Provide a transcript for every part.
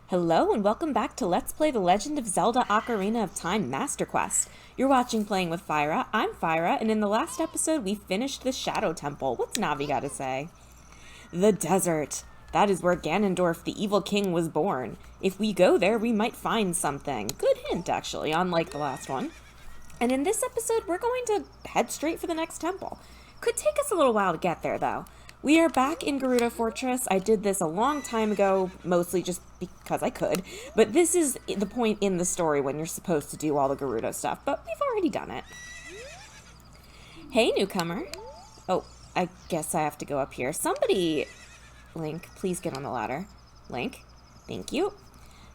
Hello and welcome back to Let's Play The Legend of Zelda Ocarina of Time Master Quest. You're watching Playing with Fyra. I'm Fyra, and in the last episode we finished the Shadow Temple. What's Navi got to say? The desert. That is where Ganondorf, the evil king, was born. If we go there, we might find something. Good hint, actually, unlike the last one. And in this episode, we're going to head straight for the next temple. Could take us a little while to get there, though. We are back in Gerudo Fortress. I did this a long time ago, mostly just because I could. But this is the point in the story when you're supposed to do all the Gerudo stuff. But we've already done it. Hey, newcomer. Oh, I guess I have to go up here. Somebody... Link, please get on the ladder. Link, thank you.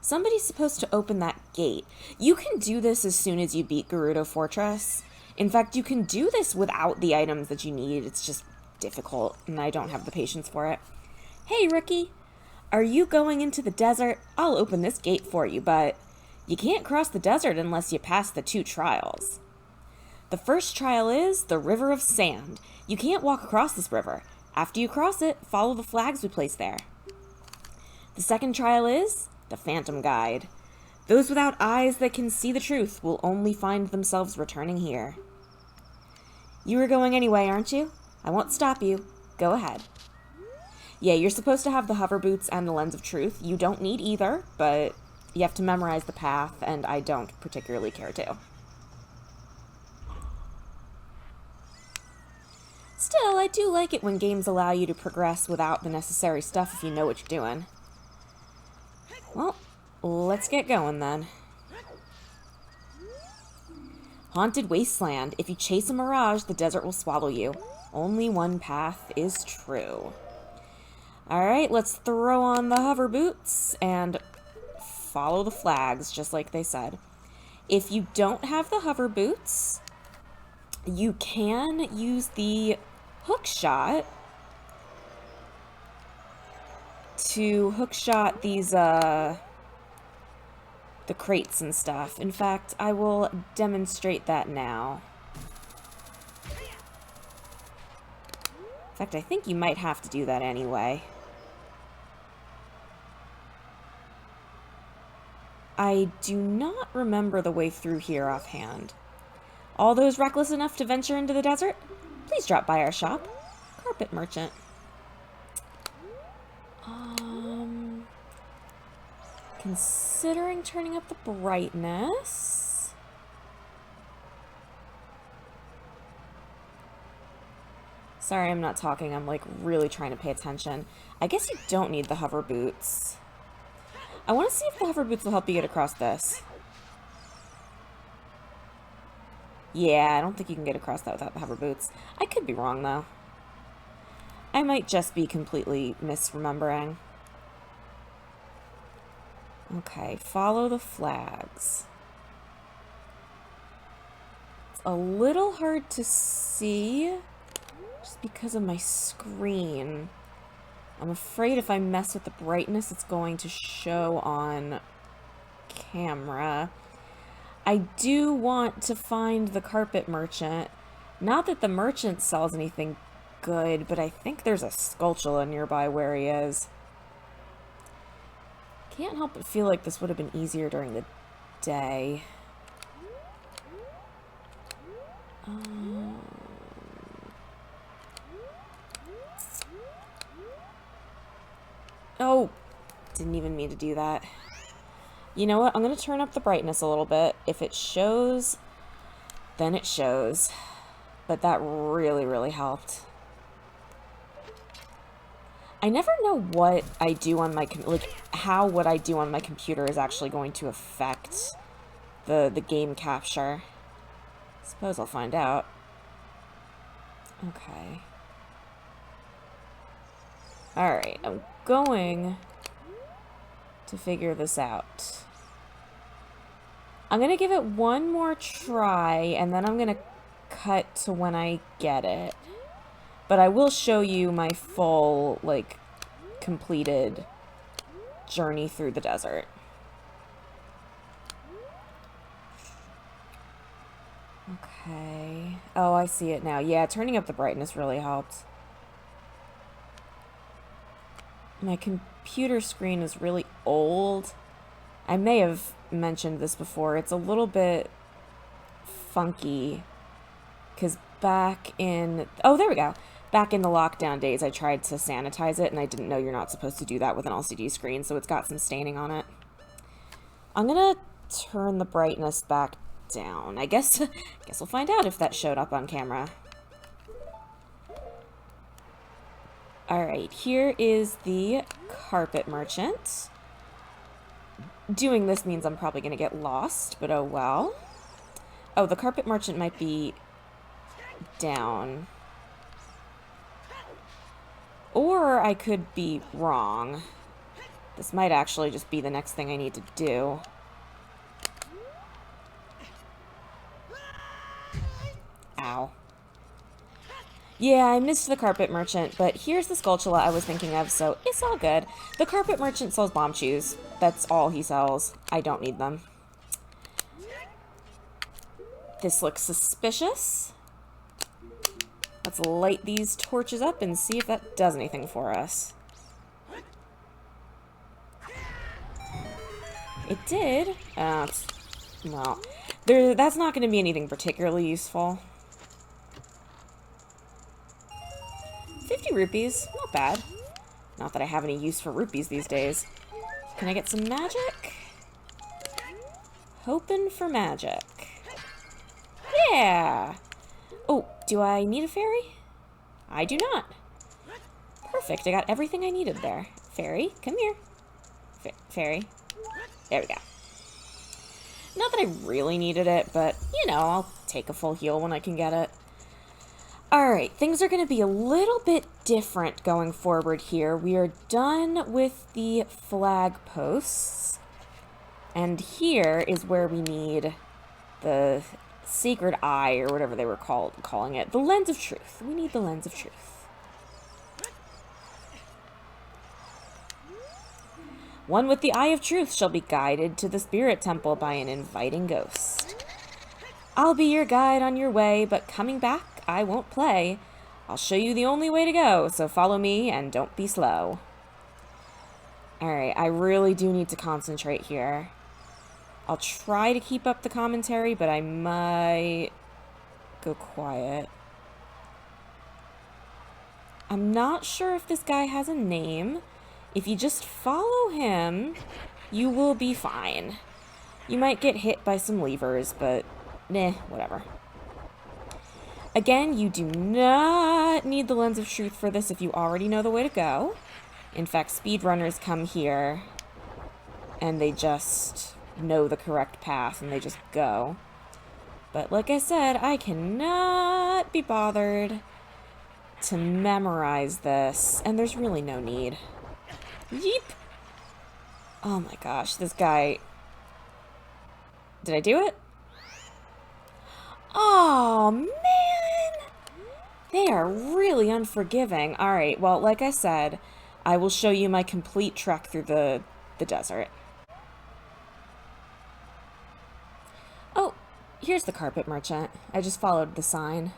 Somebody's supposed to open that gate. You can do this as soon as you beat Gerudo Fortress. In fact, you can do this without the items that you need. It's just difficult, and I don't have the patience for it. Hey, rookie. Are you going into the desert? I'll open this gate for you, but you can't cross the desert unless you pass the 2 trials. The first trial is the River of Sand. You can't walk across this river. After you cross it, follow the flags we place there. The second trial is the Phantom Guide. Those without eyes that can see the truth will only find themselves returning here. You were going anyway, aren't you? I won't stop you. Go ahead. Yeah, you're supposed to have the hover boots and the lens of truth. You don't need either, but you have to memorize the path, and I don't particularly care to. Still, I do like it when games allow you to progress without the necessary stuff if you know what you're doing. Well, let's get going then. Haunted Wasteland. If you chase a mirage, the desert will swallow you. Only one path is true. Alright, let's throw on the hover boots and follow the flags, just like they said. If you don't have the hover boots, you can use the hook shot to hook shot these, the crates and stuff. In fact, I will demonstrate that now. In fact, I think you might have to do that anyway. I do not remember the way through here offhand. All those reckless enough to venture into the desert, please drop by our shop. Carpet Merchant. Considering turning up the brightness... Sorry, I'm not talking. I'm, like, really trying to pay attention. I guess you don't need the hover boots. I want to see if the hover boots will help you get across this. Yeah, I don't think you can get across that without the hover boots. I could be wrong, though. I might just be completely misremembering. Okay, follow the flags. It's a little hard to see... just because of my screen. I'm afraid if I mess with the brightness, it's going to show on camera. I do want to find the Carpet Merchant. Not that the merchant sells anything good, but I think there's a Skulltula nearby where he is. Can't help but feel like this would have been easier during the day. Oh, didn't even mean to do that. You know what? I'm going to turn up the brightness a little bit. If it shows, then it shows. But that really, really helped. I never know what I do on my, how what I do on my computer is actually going to affect the game capture. Suppose I'll find out. Okay. Alright, I'm going to figure this out. I'm going to give it one more try, and then I'm going to cut to when I get it. But I will show you my full, like, completed journey through the desert. Okay. Oh, I see it now. Yeah, turning up the brightness really helped. My computer screen is really old. I may have mentioned this before. It's a little bit funky because back in... Oh, there we go. Back in the lockdown days, I tried to sanitize it, and I didn't know you're not supposed to do that with an LCD screen, so it's got some staining on it. I'm gonna turn the brightness back down. I guess we'll find out if that showed up on camera. Alright, here is the carpet merchant. Doing this means I'm probably gonna get lost, but oh well. Oh, the carpet merchant might be down. Or I could be wrong. This might actually just be the next thing I need to do. Ow. Yeah, I missed the carpet merchant, but here's the Skulltula I was thinking of, so it's all good. The carpet merchant sells bomb shoes. That's all he sells. I don't need them. This looks suspicious. Let's light these torches up and see if that does anything for us. It did. Well, that's not going to be anything particularly useful. 50 rupees. Not bad. Not that I have any use for rupees these days. Can I get some magic? Hoping for magic. Yeah! Oh, do I need a fairy? I do not. Perfect, I got everything I needed there. Fairy, come here. Fairy. There we go. Not that I really needed it, but, you know, I'll take a full heal when I can get it. Alright, things are going to be a little bit different going forward here. We are done with the flag posts. And here is where we need the sacred eye, or whatever they were calling it. The lens of truth. We need the lens of truth. One with the eye of truth shall be guided to the spirit temple by an inviting ghost. I'll be your guide on your way, but coming back, I won't play. I'll show you the only way to go, so follow me and don't be slow. Alright, I really do need to concentrate here. I'll try to keep up the commentary, but I might go quiet. I'm not sure if this guy has a name. If you just follow him, you will be fine. You might get hit by some levers, but whatever. Again, you do not need the lens of truth for this if you already know the way to go. In fact, speedrunners come here and they just know the correct path and they just go. But like I said, I cannot be bothered to memorize this, and there's really no need. Yeep! Oh my gosh, this guy... Did I do it? Oh, man! They are really unforgiving. Alright, well, like I said, I will show you my complete trek through the desert. Oh, here's the carpet merchant. I just followed the sign.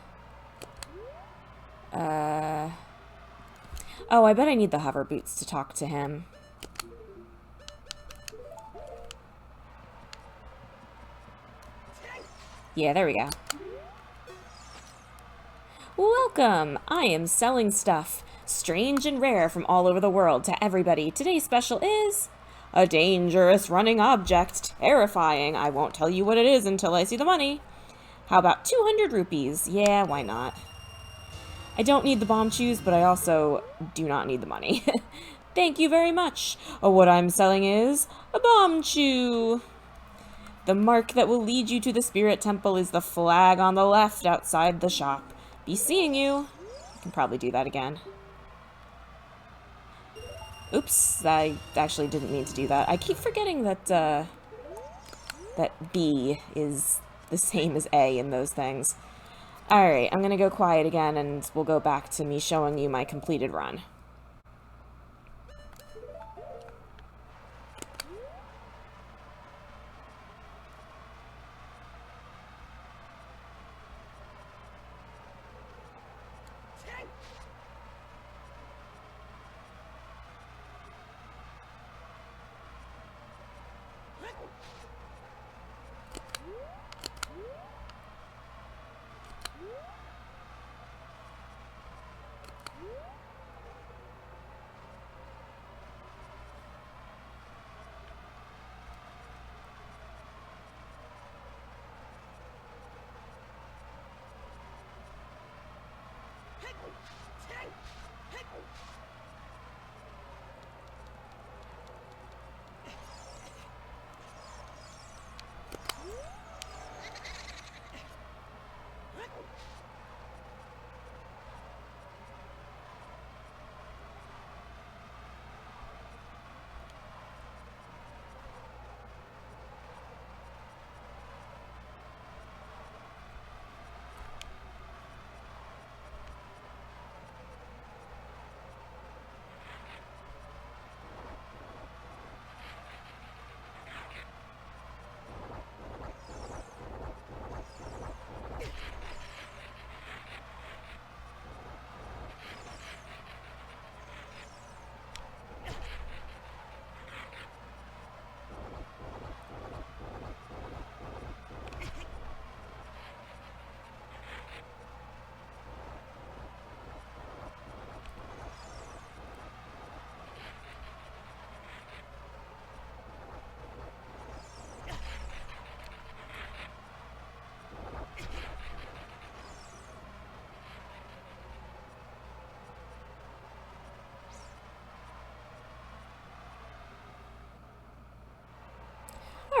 Oh, I bet I need the hover boots to talk to him. Yeah, there we go. Welcome! I am selling stuff, strange and rare from all over the world to everybody. Today's special is a dangerous running object. Terrifying. I won't tell you what it is until I see the money. How about 200 rupees? Yeah, why not? I don't need the bomb shoes, but I also do not need the money. Thank you very much. What I'm selling is a bomb shoe. The mark that will lead you to the spirit temple is the flag on the left outside the shop. Be seeing you. I can probably do that again. Oops, I actually didn't mean to do that. I keep forgetting that, that B is the same as A in those things. Alright, I'm gonna go quiet again, and we'll go back to me showing you my completed run.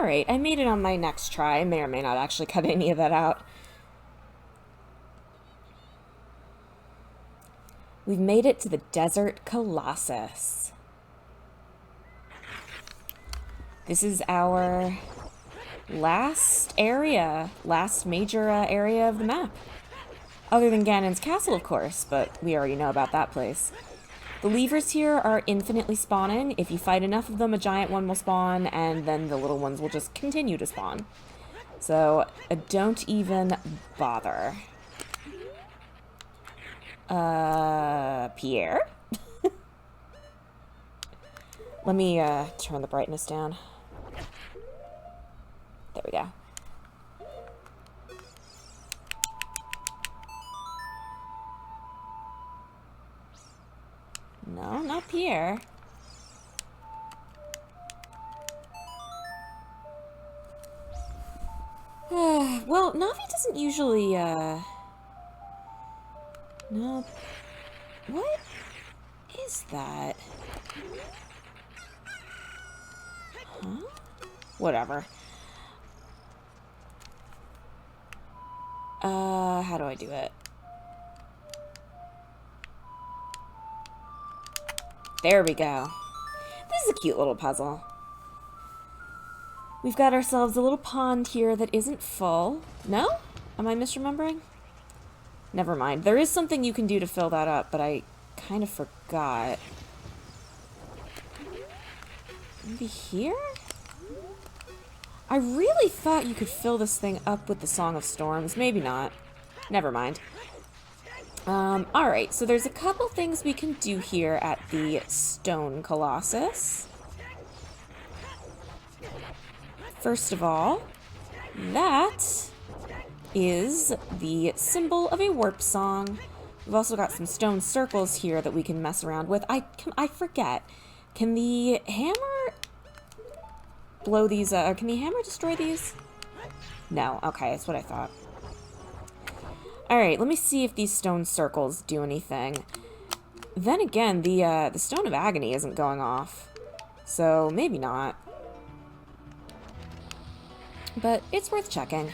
Alright, I made it on my next try. I may or may not actually cut any of that out. We've made it to the Desert Colossus. This is our last major area of the map. Other than Ganon's castle, of course, but we already know about that place. The levers here are infinitely spawning. If you fight enough of them, a giant one will spawn, and then the little ones will just continue to spawn. So, don't even bother. Pierre? Let me, turn the brightness down. There we go. No, not Pierre. Well, Navi doesn't usually, No. What is that? Huh? Whatever. How do I do it? There we go. This is a cute little puzzle. We've got ourselves a little pond here that isn't full. No? Am I misremembering? Never mind. There is something you can do to fill that up, but I kind of forgot. Maybe here? I really thought you could fill this thing up with the Song of Storms. Maybe not. Never mind. Alright, so there's a couple things we can do here at the Stone Colossus. First of all, that is the symbol of a warp song. We've also got some stone circles here that we can mess around with. I forget. Can the hammer blow these, can the hammer destroy these? No, okay, that's what I thought. Alright, let me see if these stone circles do anything. Then again, the Stone of Agony isn't going off, so maybe not. But it's worth checking.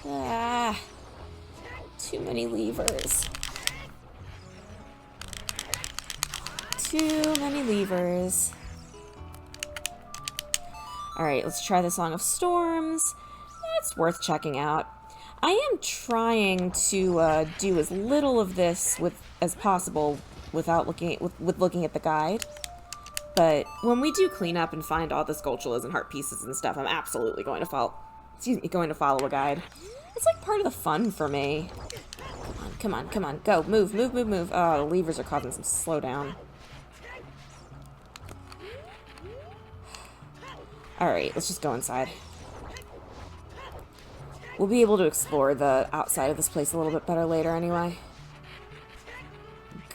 Ah, too many levers. Too many levers. Alright, let's try the Song of Storms. It's worth checking out. I am trying to do as little of this as possible without looking at the guide. But when we do clean up and find all the Skulltulas and heart pieces and stuff, I'm absolutely going to follow a guide. It's like part of the fun for me. Come on, come on, go, move. Oh, the levers are causing some slowdown. Alright, let's just go inside. We'll be able to explore the outside of this place a little bit better later anyway.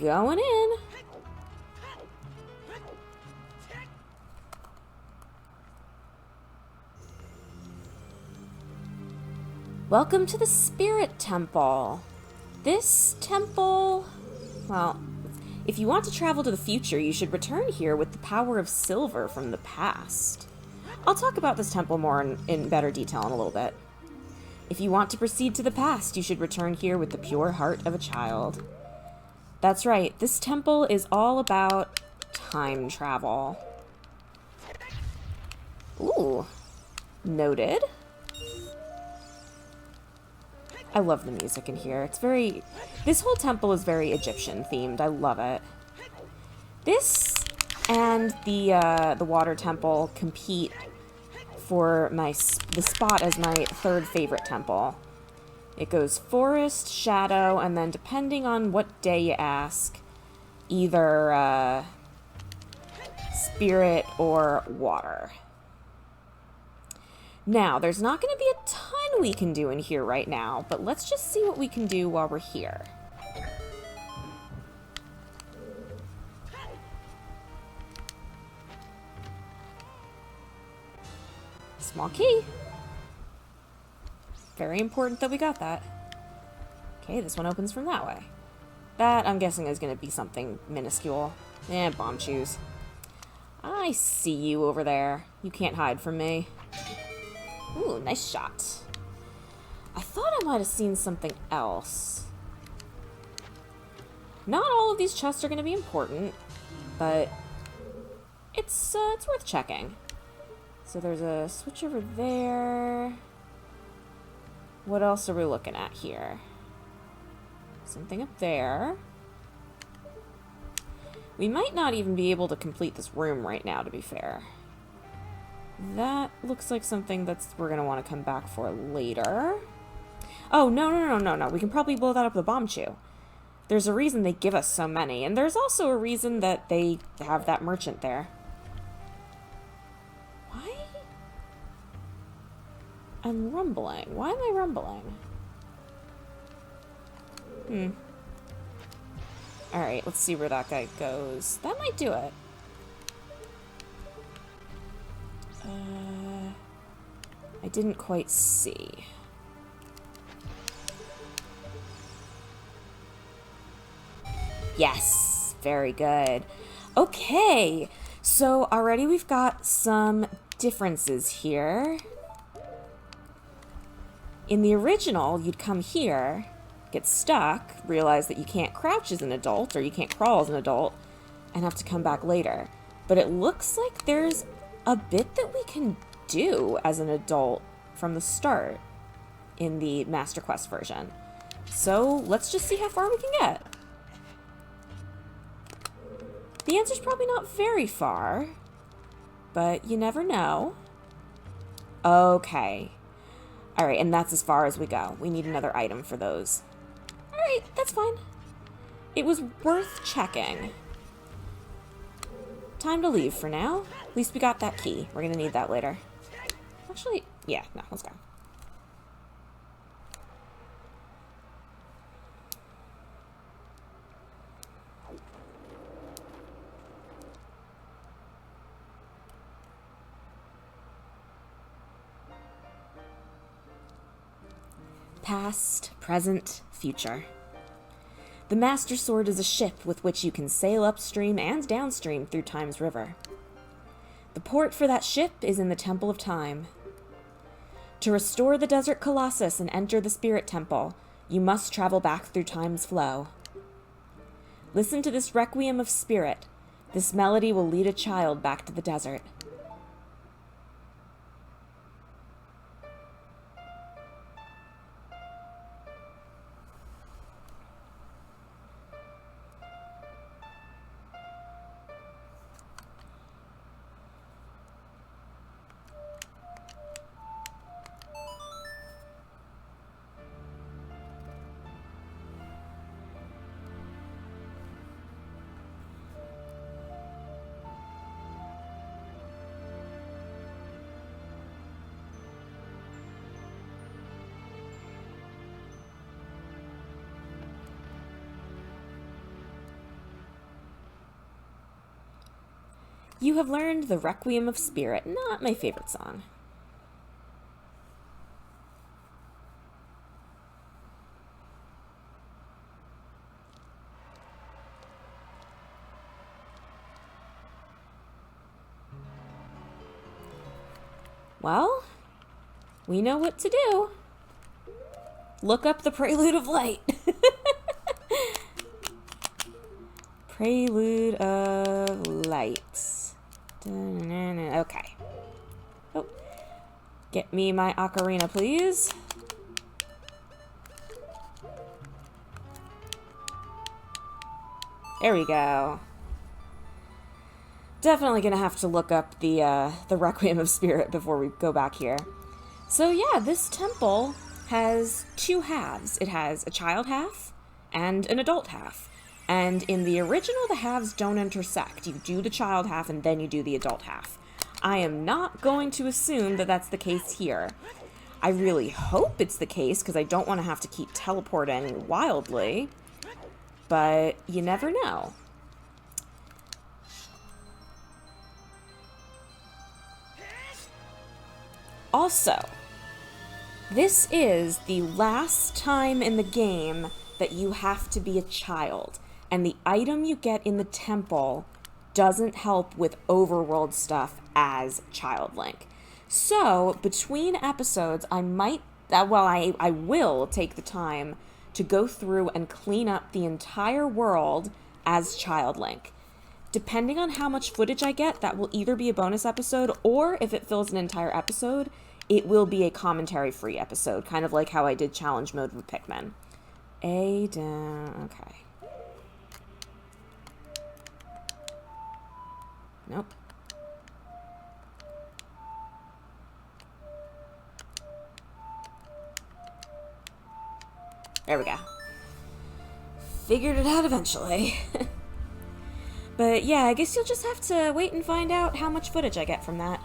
Going in. Welcome to the Spirit Temple. This temple, well, if you want to travel to the future, you should return here with the power of silver from the past. I'll talk about this temple more in better detail in a little bit. If you want to proceed to the past, you should return here with the pure heart of a child. That's right, this temple is all about time travel. Ooh, noted. I love the music in here. This whole temple is very Egyptian themed. I love it. This and the water temple compete for the spot as my third favorite temple. It goes forest, shadow, and then depending on what day you ask, either spirit or water. Now, there's not going to be a ton we can do in here right now, but let's just see what we can do while we're here. Small key. Very important that we got that. Okay, this one opens from that way. That, I'm guessing, is going to be something minuscule. Bomb shoes. I see you over there. You can't hide from me. Ooh, nice shot. I thought I might have seen something else. Not all of these chests are going to be important, but it's worth checking. So there's a switch over there. What else are we looking at here? Something up there. We might not even be able to complete this room right now, to be fair. That looks like something we're going to want to come back for later. Oh, no. We can probably blow that up with a bomb chew. There's a reason they give us so many, and there's also a reason that they have that merchant there. Why? I'm rumbling. Why am I rumbling? Alright, let's see where that guy goes. That might do it. I didn't quite see. Yes, very good. Okay, so already we've got some differences here. In the original, you'd come here, get stuck, realize that you can't crouch as an adult, or you can't crawl as an adult, and have to come back later. But it looks like there's a bit that we can do as an adult from the start in the Master Quest version. So let's just see how far we can get. The answer's probably not very far, but you never know. Okay. Alright, and that's as far as we go. We need another item for those. Alright, that's fine. It was worth checking. Time to leave for now. At least we got that key. We're gonna need that later. Actually, yeah, no, let's go. Past, present, future. The Master Sword is a ship with which you can sail upstream and downstream through Time's river. The port for that ship is in the Temple of Time. To restore the Desert Colossus and enter the Spirit Temple, you must travel back through Time's flow. Listen to this requiem of spirit. This melody will lead a child back to the desert. You have learned the Requiem of Spirit, not my favorite song. Well, we know what to do. Look up the Prelude of Light. Prelude of Light. Okay. Oh. Get me my ocarina, please. There we go. Definitely gonna have to look up the Requiem of Spirit before we go back here. So yeah, this temple has two halves. It has a child half and an adult half. And in the original, the halves don't intersect. You do the child half and then you do the adult half. I am not going to assume that that's the case here. I really hope it's the case because I don't want to have to keep teleporting wildly. But you never know. Also, this is the last time in the game that you have to be a child, and the item you get in the temple doesn't help with overworld stuff as Child Link. So, between episodes, I will take the time to go through and clean up the entire world as Child Link. Depending on how much footage I get, that will either be a bonus episode, or if it fills an entire episode, it will be a commentary-free episode, kind of like how I did challenge mode with Pikmin. Okay. Nope. There we go. Figured it out eventually. But yeah, I guess you'll just have to wait and find out how much footage I get from that.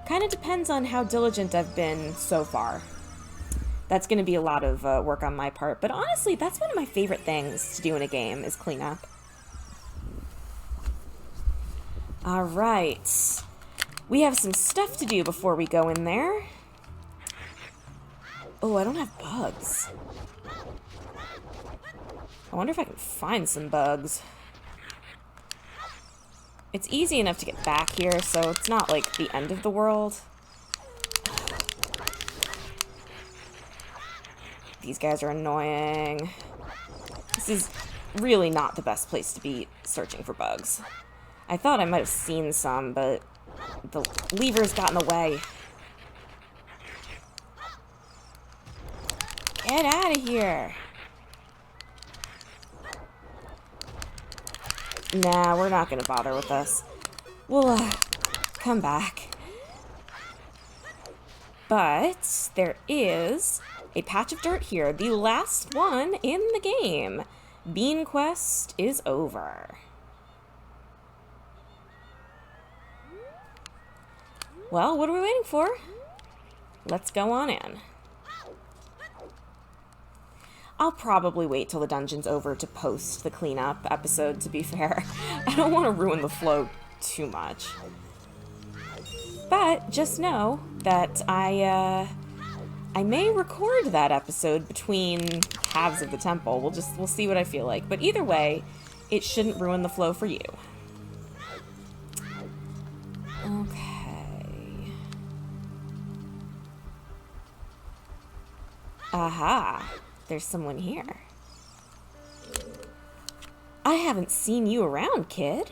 Kind of depends on how diligent I've been so far. That's going to be a lot of work on my part, but honestly, that's one of my favorite things to do in a game, is clean up. Alright. We have some stuff to do before we go in there. Oh, I don't have bugs. I wonder if I can find some bugs. It's easy enough to get back here, so it's not like the end of the world. These guys are annoying. This is really not the best place to be searching for bugs. I thought I might have seen some, but the levers got in the way. Get out of here. Nah, we're not going to bother with this. We'll come back. But there is a patch of dirt here, the last one in the game. Bean Quest is over. Well, what are we waiting for? Let's go on in. I'll probably wait till the dungeon's over to post the cleanup episode, to be fair. I don't want to ruin the flow too much. But just know that I may record that episode between halves of the temple. We'll see what I feel like. But either way, it shouldn't ruin the flow for you. Okay. Aha. There's someone here. I haven't seen you around, kid.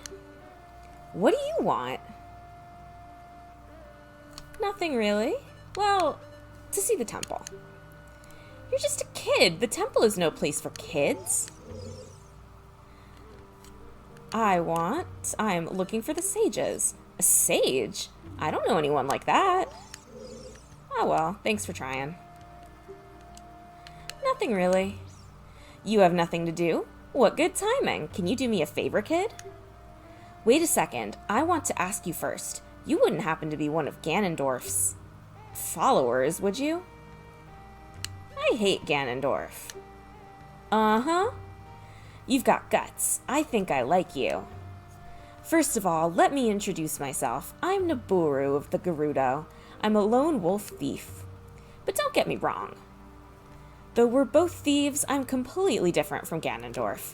What do you want? Nothing really. Well, to see the temple. You're just a kid. The temple is no place for kids. I'm looking for the sages. A sage? I don't know anyone like that. Oh well, thanks for trying. Nothing really. You have nothing to do? What good timing. Can you do me a favor, kid? Wait a second. I want to ask you first. You wouldn't happen to be one of Ganondorf's followers, would you? I hate Ganondorf. Uh-huh. You've got guts. I think I like you. First of all, let me introduce myself. I'm Naburu of the Gerudo. I'm a lone wolf thief. But don't get me wrong. Though we're both thieves, I'm completely different from Ganondorf.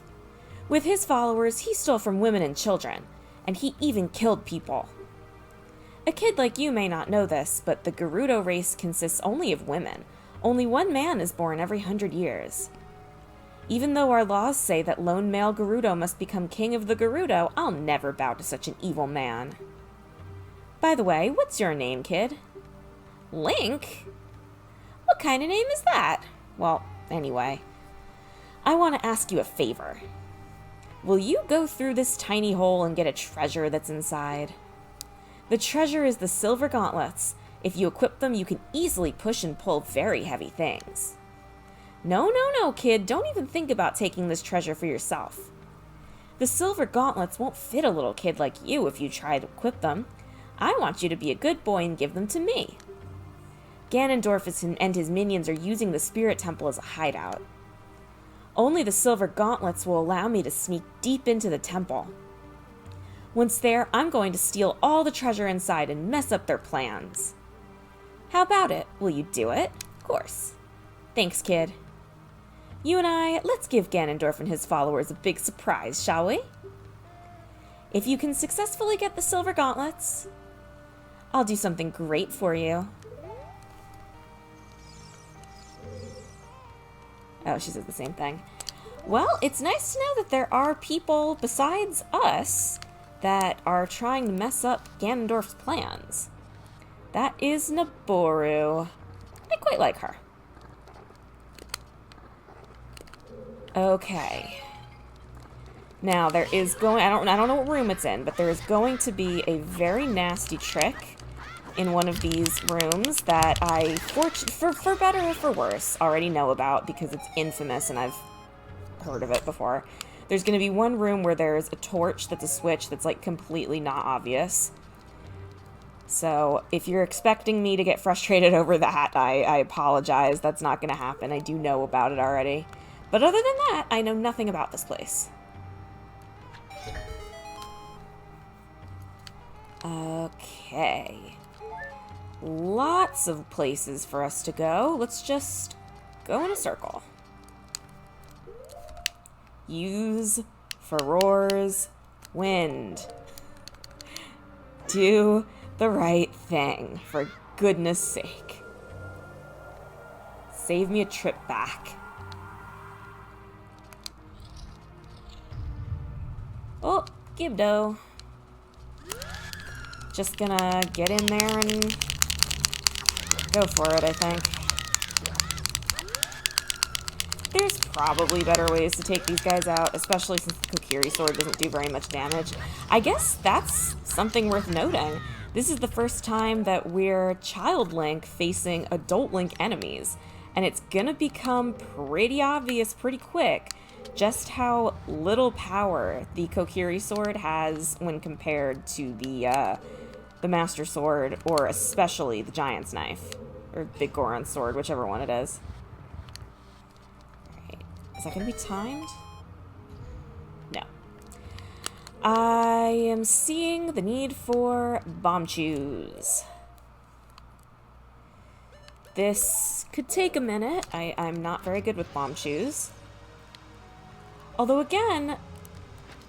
With his followers, he stole from women and children, and he even killed people. A kid like you may not know this, but the Gerudo race consists only of women. Only one man is born every 100 years. Even though our laws say that lone male Gerudo must become king of the Gerudo, I'll never bow to such an evil man. By the way, what's your name, kid? Link? What kind of name is that? Well, anyway, I want to ask you a favor. Will you go through this tiny hole and get a treasure that's inside? The treasure is the silver gauntlets. If you equip them, you can easily push and pull very heavy things. No, kid, don't even think about taking this treasure for yourself. The silver gauntlets won't fit a little kid like you if you try to equip them. I want you to be a good boy and give them to me. Ganondorf and his minions are using the Spirit Temple as a hideout. Only the silver gauntlets will allow me to sneak deep into the temple. Once there, I'm going to steal all the treasure inside and mess up their plans. How about it? Will you do it? Of course. Thanks, kid. You and I, let's give Ganondorf and his followers a big surprise, shall we? If you can successfully get the silver gauntlets, I'll do something great for you. Oh, she said the same thing. Well, it's nice to know that there are people besides us that are trying to mess up Ganondorf's plans. That is Naboru. I quite like her. Okay. Now, there is going... I don't know what room it's in, but there is going to be a very nasty trick in one of these rooms that I, for better or for worse, already know about because it's infamous and I've heard of it before. There's going to be one room where there's a torch that's a switch that's, like, completely not obvious. So, if you're expecting me to get frustrated over that, I apologize. That's not going to happen. I do know about it already. But other than that, I know nothing about this place. Okay. Lots of places for us to go. Let's just go in a circle. Use Farore's wind. Do the right thing, for goodness sake. Save me a trip back. Oh, Gibdo. Just gonna get in there and go for it, I think. There's probably better ways to take these guys out, especially since the Kokiri sword doesn't do very much damage. I guess that's something worth noting. This is the first time that we're Child Link facing Adult Link enemies, and it's gonna become pretty obvious pretty quick just how little power the Kokiri sword has when compared to the Master Sword, or especially the Giant's Knife, or Big Goron's sword, whichever one it is. Alright, is that going to be timed? No. I am seeing the need for bomb chews. This could take a minute. I'm not very good with bomb chews. Although again,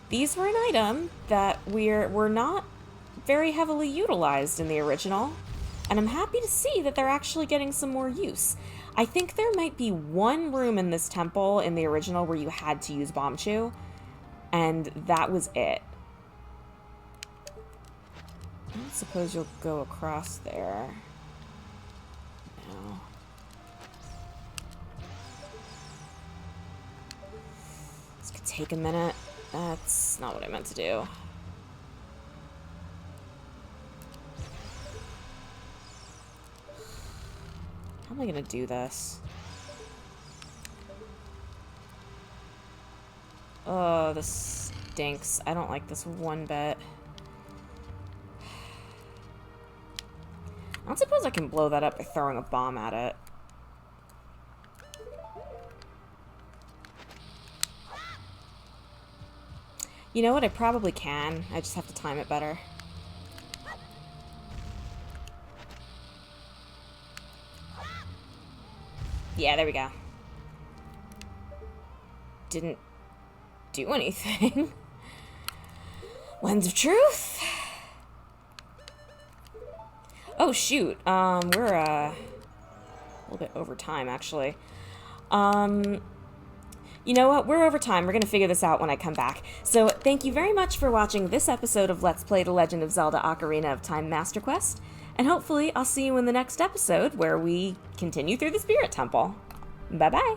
these were an item that were not very heavily utilized in the original, and I'm happy to see that they're actually getting some more use. I think there might be one room in this temple in the original where you had to use bomb chew, and that was it. I don't suppose you'll go across there. No. This could take a minute. That's not what I meant to do. How am I gonna do this? Oh, this stinks. I don't like this one bit. I don't suppose I can blow that up by throwing a bomb at it. You know what? I probably can. I just have to time it better. Yeah, there we go. Didn't do anything. Lens of Truth. Oh, shoot. We're a little bit over time, actually. You know what? We're over time. We're going to figure this out when I come back. So thank you very much for watching this episode of Let's Play The Legend of Zelda Ocarina of Time Master Quest. And hopefully I'll see you in the next episode where we continue through the Spirit Temple. Bye-bye!